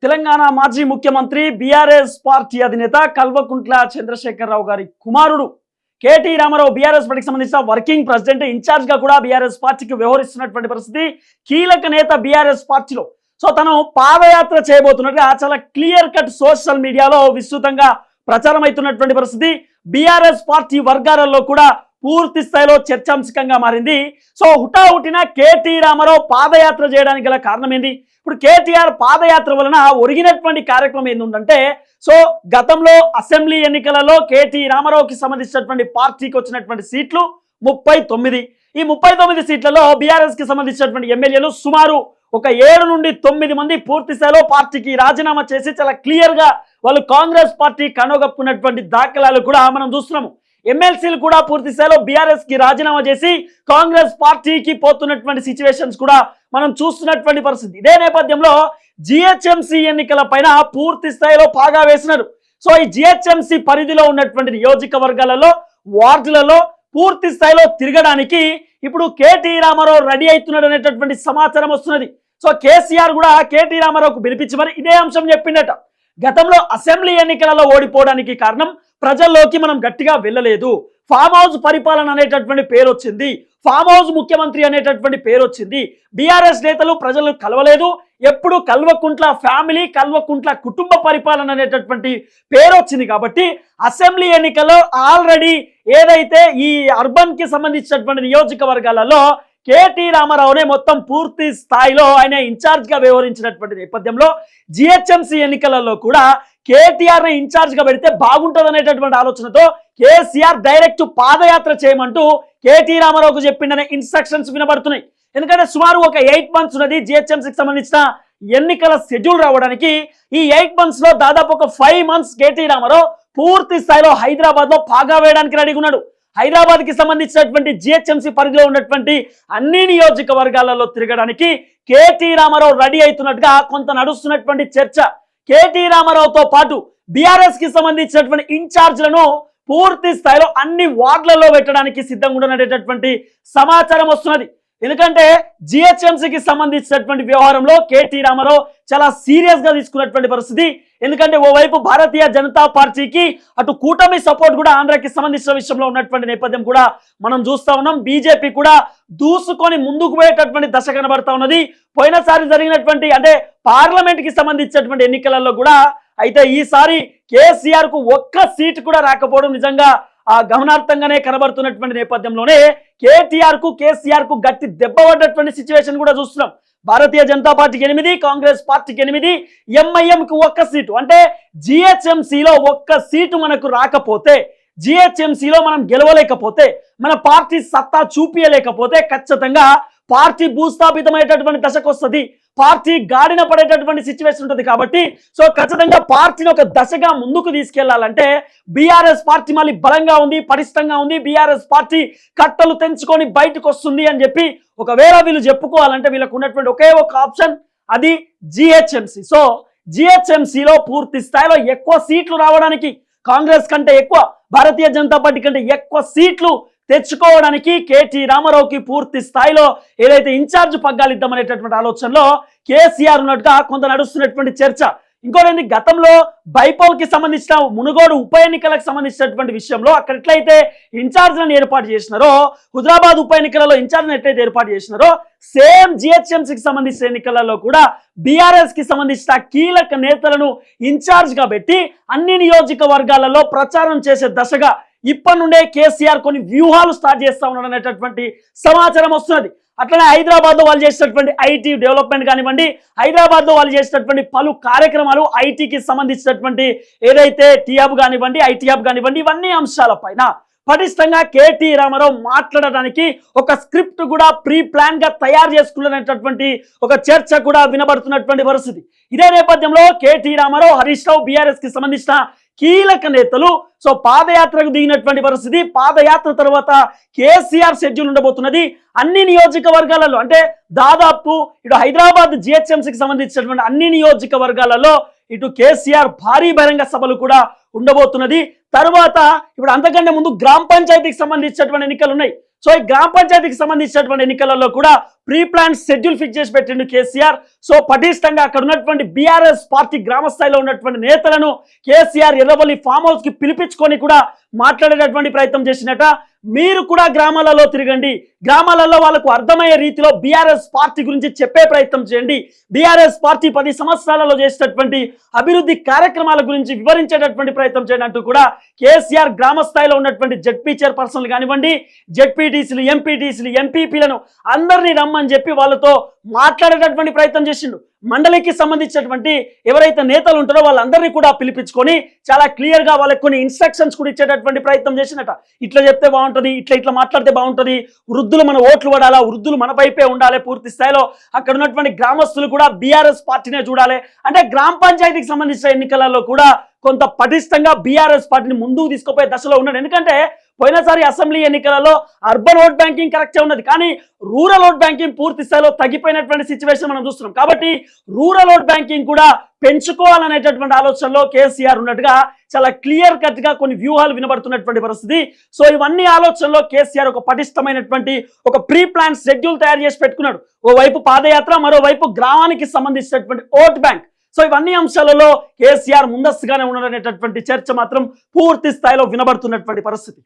తెలంగాణ మాజీ ముఖ్యమంత్రి BRS party అధినేత కల్వకుంట్ల చంద్రశేఖరరావు గారి కుమారుడు కేటీ రామారావు బీఆర్ఎస్ పార్టీకి సంబంధించిన వర్కింగ్ ప్రెసిడెంట్ ఇన్ఛార్జ్ గా కూడా బీఆర్ఎస్ పార్టీకి వ్యవహరిస్తున్నటువంటి పరిస్థితి. కీలక నేత బీఆర్ఎస్ పార్టీలో. సో తను పాదయాత్ర చేయబోతున్నట్టుగా చాలా క్లియర్ కట్ సోషల్ మీడియాలో విస్తృతంగా ప్రచారం అవుతున్నటువంటి పరిస్థితి. బీఆర్ఎస్ పార్టీ వర్గాలలో కూడా పూర్తి స్థాయిలో చర్చాంశకంగా మారింది. సో హుటాహుటిన కేటీ రామారావు పాదయాత్ర చేయడానికి గల కారణం ఏంది? ఇప్పుడు కేటీఆర్ పాదయాత్ర వలన ఒరిగినటువంటి కార్యక్రమం ఏంటంటే, సో గతంలో అసెంబ్లీ ఎన్నికలలో కేటీ రామారావుకి సంబంధించినటువంటి పార్టీకి వచ్చినటువంటి సీట్లు 39. ఈ 39 సీట్లలో బీఆర్ఎస్ కి సంబంధించినటువంటి ఎమ్మెల్యేలు సుమారు ఒక 7 నుండి 9 మంది పూర్తి స్థాయిలో పార్టీకి రాజీనామా చేసి చాలా క్లియర్ గా వాళ్ళు కాంగ్రెస్ పార్టీ కనుగొప్పుకున్నటువంటి దాఖలాలు కూడా మనం చూస్తున్నాము. ఎమ్మెల్సీలు కూడా పూర్తి స్థాయిలో బీఆర్ఎస్ కి రాజీనామా చేసి కాంగ్రెస్ పార్టీకి పోతున్నటువంటి సిచ్యువేషన్స్ కూడా మనం చూస్తున్నటువంటి పరిస్థితి. ఇదే నేపథ్యంలో జిహెచ్ఎంసీ ఎన్నికల పైన పూర్తి స్థాయిలో పాగా వేసినారు. సో ఈ జిహెచ్ఎంసీ పరిధిలో ఉన్నటువంటి నియోజకవర్గాలలో వార్డులలో పూర్తి స్థాయిలో తిరగడానికి ఇప్పుడు కేటీ రామారావు రెడీ అవుతున్నాడు అనేటటువంటి సమాచారం వస్తున్నది. సో కేసీఆర్ కూడా కేటీ రామారావుకు పిలిపించి మరి ఇదే అంశం చెప్పిండట. గతంలో అసెంబ్లీ ఎన్నికలలో ఓడిపోవడానికి కారణం ప్రజల్లోకి మనం గట్టిగా వెళ్ళలేదు, ఫామ్ హౌస్ పరిపాలన అనేటటువంటి పేరు వచ్చింది, ఫామ్ హౌస్ ముఖ్యమంత్రి అనేటటువంటి పేరు వచ్చింది, బీఆర్ఎస్ నేతలు ప్రజలు కలవలేదు, ఎప్పుడు కల్వకుంట్ల ఫ్యామిలీ కల్వకుంట్ల కుటుంబ పరిపాలన అనేటటువంటి పేరు వచ్చింది. కాబట్టి అసెంబ్లీ ఎన్నికల్లో ఆల్రెడీ ఏదైతే ఈ అర్బన్ కి సంబంధించినటువంటి నియోజకవర్గాలలో కేటీ రామారావునే మొత్తం పూర్తి స్థాయిలో ఆయన ఇన్ఛార్జ్ గా వ్యవహరించినటువంటి నేపథ్యంలో జిహెచ్ఎంసీ ఎన్నికలలో కూడా కేటీఆర్ ని ఇన్ఛార్జ్ గా పెడితే బాగుంటుంది అనేటటువంటి ఆలోచనతో కేసీఆర్ డైరెక్ట్ పాదయాత్ర చేయమంటూ కేటీ రామారావుకు చెప్పిండనే ఇన్స్ట్రక్షన్స్ వినబడుతున్నాయి. ఎందుకంటే సుమారు ఒక 8 months ఉన్నది జిహెచ్ఎంసీకి సంబంధించిన ఎన్నికల షెడ్యూల్ రావడానికి. ఈ 8 months లో దాదాపు ఒక 5 months కేటీ రామారావు పూర్తి స్థాయిలో హైదరాబాద్ లో పాగా వేయడానికి రెడీగా ఉన్నాడు. హైదరాబాద్ కి సంబంధించినటువంటి జిహెచ్ఎంసీ పరిధిలో ఉన్నటువంటి అన్ని నియోజకవర్గాలలో తిరగడానికి కేటీ రామారావు రెడీ అవుతున్నట్టుగా కొంత నడుస్తున్నటువంటి చర్చ. కేటీ రామారావుతో పాటు బీఆర్ఎస్ కి సంబంధించినటువంటి ఇన్ఛార్జ్లను పూర్తి స్థాయిలో అన్ని వార్డులలో పెట్టడానికి సిద్ధంగా ఉండనటువంటి సమాచారం వస్తున్నది. ఎందుకంటే జిహెచ్ఎంసీకి సంబంధించినటువంటి వ్యవహారంలో కేటీ రామారావు చాలా సీరియస్ గా తీసుకున్నటువంటి పరిస్థితి. ఎందుకంటే ఓవైపు భారతీయ జనతా పార్టీకి అటు కూటమి సపోర్ట్ కూడా ఆంధ్రాకి సంబంధించిన విషయంలో ఉన్నటువంటి నేపథ్యం కూడా మనం చూస్తా ఉన్నాం. బీజేపీ కూడా దూసుకొని ముందుకు పోయేటటువంటి దశ కనబడతా ఉన్నది. పోయినసారి జరిగినటువంటి అంటే పార్లమెంట్ కి సంబంధించినటువంటి ఎన్నికలలో కూడా అయితే ఈసారి కేసీఆర్ కు ఒక్క సీటు కూడా రాకపోవడం నిజంగా గమనార్థంగానే కనబడుతున్నటువంటి నేపథ్యంలోనే కేటీఆర్ కు కేసీఆర్ కు గట్టి దెబ్బ పడ్డటువంటి సిచ్యువేషన్ కూడా చూస్తున్నాం. భారతీయ జనతా పార్టీకి 8, కాంగ్రెస్ పార్టీకి 8, ఎంఐఎం కు ఒక్క సీటు. అంటే జిహెచ్ఎంసీలో ఒక్క సీటు మనకు రాకపోతే, జిహెచ్ఎంసీలో మనం గెలవలేకపోతే, మన పార్టీ సత్తా చూపించలేకపోతే ఖచ్చితంగా పార్టీ భూస్థాపితమైనటువంటి దశకు వస్తుంది, పార్టీ గాడిన పడేటటువంటి సిచ్యువేషన్ ఉంటుంది. కాబట్టి సో ఖచ్చితంగా పార్టీని ఒక దశగా ముందుకు తీసుకెళ్లాలంటే బీఆర్ఎస్ పార్టీ మళ్ళీ బలంగా ఉంది, పటిష్టంగా ఉంది, బీఆర్ఎస్ పార్టీ కట్టలు తెంచుకొని బయటకు వస్తుంది అని చెప్పి ఒకవేళ వీళ్ళు చెప్పుకోవాలంటే వీళ్ళకు ఉన్నటువంటి ఒకే ఒక ఆప్షన్, అది జిహెచ్ఎంసీ. సో జిహెచ్ఎంసీలో పూర్తి స్థాయిలో ఎక్కువ సీట్లు రావడానికి, కాంగ్రెస్ కంటే ఎక్కువ, భారతీయ జనతా పార్టీ కంటే ఎక్కువ సీట్లు తెచ్చుకోవడానికి కేటీ రామారావుకి పూర్తి స్థాయిలో ఏదైతే ఇన్ఛార్జ్ పగ్గాలిద్దామనేటటువంటి ఆలోచనలో కేసీఆర్ ఉన్నట్టుగా కొంత నడుస్తున్నటువంటి చర్చ. ఇంకోటి గతంలో బైపోల్ కి సంబంధించిన మునుగోడు ఉప ఎన్నికలకు సంబంధించినటువంటి విషయంలో అక్కడ ఎట్లయితే ఇన్ఛార్జ్లను ఏర్పాటు చేసినారో, హుజరాబాద్ ఉప ఎన్నికలలో ఇన్ఛార్జ్లను ఎట్లయితే ఏర్పాటు చేసినారో, సేమ్ జిహెచ్ఎంసీకి సంబంధించిన ఎన్నికలలో కూడా బీఆర్ఎస్ కి సంబంధించిన కీలక నేతలను ఇన్ఛార్జ్ గా పెట్టి అన్ని నియోజకవర్గాలలో ప్రచారం చేసే దశగా ఇప్పటి నుండే కేసీఆర్ కొన్ని వ్యూహాలు స్టార్ట్ చేస్తా ఉన్నాడు అనేటటువంటి సమాచారం వస్తున్నది. అట్లనే హైదరాబాద్ లో వాళ్ళు చేసినటువంటి ఐటీ డెవలప్మెంట్ కానివ్వండి, హైదరాబాద్ లో వాళ్ళు చేసినటువంటి పలు కార్యక్రమాలు, ఐటీకి సంబంధించినటువంటి ఏదైతే టీ హబ్ కానివ్వండి, ఐటీ హబ్ కానివ్వండి, ఇవన్నీ అంశాలపైన పటిష్టంగా కేటీ రామారావు మాట్లాడడానికి ఒక స్క్రిప్ట్ కూడా ప్రీ ప్లాన్ గా తయారు చేసుకున్నటువంటి ఒక చర్చ కూడా వినబడుతున్నటువంటి పరిస్థితి. ఇదే నేపథ్యంలో కేటీ రామారావు, హరీష్ రావు, బీఆర్ఎస్ కి సంబంధించిన కీలక నేతలు సో పాదయాత్రకు దిగినటువంటి పరిస్థితి. పాదయాత్ర తర్వాత కేసీఆర్ షెడ్యూల్ ఉండబోతున్నది. అన్ని నియోజకవర్గాలలో అంటే దాదాపు ఇటు హైదరాబాద్ జిహెచ్ఎంసీకి సంబంధించినటువంటి అన్ని నియోజకవర్గాలలో ఇటు కేసీఆర్ భారీ బహిరంగ సభలు కూడా ఉండబోతున్నది. తర్వాత ఇప్పుడు అంతకంటే ముందు గ్రామ పంచాయతీకి సంబంధించినటువంటి ఎన్నికలు ఉన్నాయి. సో ఈ గ్రామ పంచాయతీకి సంబంధించినటువంటి ఎన్నికలలో కూడా ప్రీ ప్లాన్ షెడ్యూల్ ఫిక్స్ చేసి పెట్టిండు కేసీఆర్. సో పటిష్టంగా అక్కడ ఉన్నటువంటి బీఆర్ఎస్ పార్టీ గ్రామ స్థాయిలో ఉన్నటువంటి నేతలను కేసీఆర్ ఎర్రవల్లి ఫామ్ హౌస్ కి పిలిపించుకొని కూడా మాట్లాడేటటువంటి ప్రయత్నం చేసినట. మీరు కూడా గ్రామాలలో తిరగండి, గ్రామాలలో వాళ్ళకు అర్థమయ్యే రీతిలో బీఆర్ఎస్ పార్టీ గురించి చెప్పే ప్రయత్నం చేయండి, బీఆర్ఎస్ పార్టీ 10 సంవత్సరాలలో చేసినటువంటి అభివృద్ధి కార్యక్రమాల గురించి వివరించేటటువంటి ప్రయత్నం చేయండి అంటూ కూడా కేసీఆర్ గ్రామ స్థాయిలో ఉన్నటువంటి జెడ్పీ చైర్పర్సన్లు కానివ్వండి, జెడ్పీటీసీలు, ఎంపీటీసీలు, ఎంపీపీలను అందరినీ రమ్మని చెప్పి వాళ్ళతో మాట్లాడేటటువంటి ప్రయత్నం చేసిండు. మండలికి సంబంధించినటువంటి ఎవరైతే నేతలు ఉంటారో వాళ్ళందరినీ కూడా పిలిపించుకొని చాలా క్లియర్ గా వాళ్ళకి కొన్ని ఇన్స్ట్రక్షన్స్ కూడా ఇచ్చేటటువంటి ప్రయత్నం చేసినట. ఇట్లా చెప్తే బాగుంటుంది, ఇట్లా మాట్లాడితే బాగుంటుంది, వృద్ధులు మన ఓట్లు పడాలా, వృద్ధులు మన వైపే ఉండాలి, పూర్తి స్థాయిలో అక్కడ ఉన్నటువంటి గ్రామస్తులు కూడా బీఆర్ఎస్ పార్టీనే చూడాలి అంటే గ్రామ పంచాయతీకి సంబంధించిన ఎన్నికలలో కూడా కొంత పటిష్టంగా బీఆర్ఎస్ పార్టీని ముందుకు తీసుకుపోయే దశలో ఉన్నాడు. ఎందుకంటే పోయినసారి అసెంబ్లీ ఎన్నికలలో అర్బన్ ఓట్ బ్యాంకింగ్ కరెక్టే ఉన్నది, కానీ రూరల్ ఓట్ బ్యాంకింగ్ పూర్తి స్థాయిలో తగ్గిపోయినటువంటి సిచ్యువేషన్ మనం చూస్తున్నాం. కాబట్టి రూరల్ ఓట్ బ్యాంకింగ్ కూడా పెంచుకోవాలనేటటువంటి ఆలోచనలో కేసీఆర్ ఉన్నట్టుగా చాలా క్లియర్ కట్ గా కొన్ని వ్యూహాలు వినబడుతున్నటువంటి పరిస్థితి. సో ఇవన్నీ ఆలోచనలో కేసీఆర్ ఒక పటిష్టమైనటువంటి ఒక ప్రీ ప్లాన్ షెడ్యూల్ తయారు చేసి పెట్టుకున్నాడు. ఓవైపు పాదయాత్ర, మరోవైపు గ్రామానికి సంబంధించినటువంటి ఓట్ బ్యాంక్. సో ఇవన్నీ అంశాలలో కేసీఆర్ ముందస్తుగానే ఉన్నాడనేటటువంటి చర్చ మాత్రం పూర్తి స్థాయిలో వినబడుతున్నటువంటి పరిస్థితి.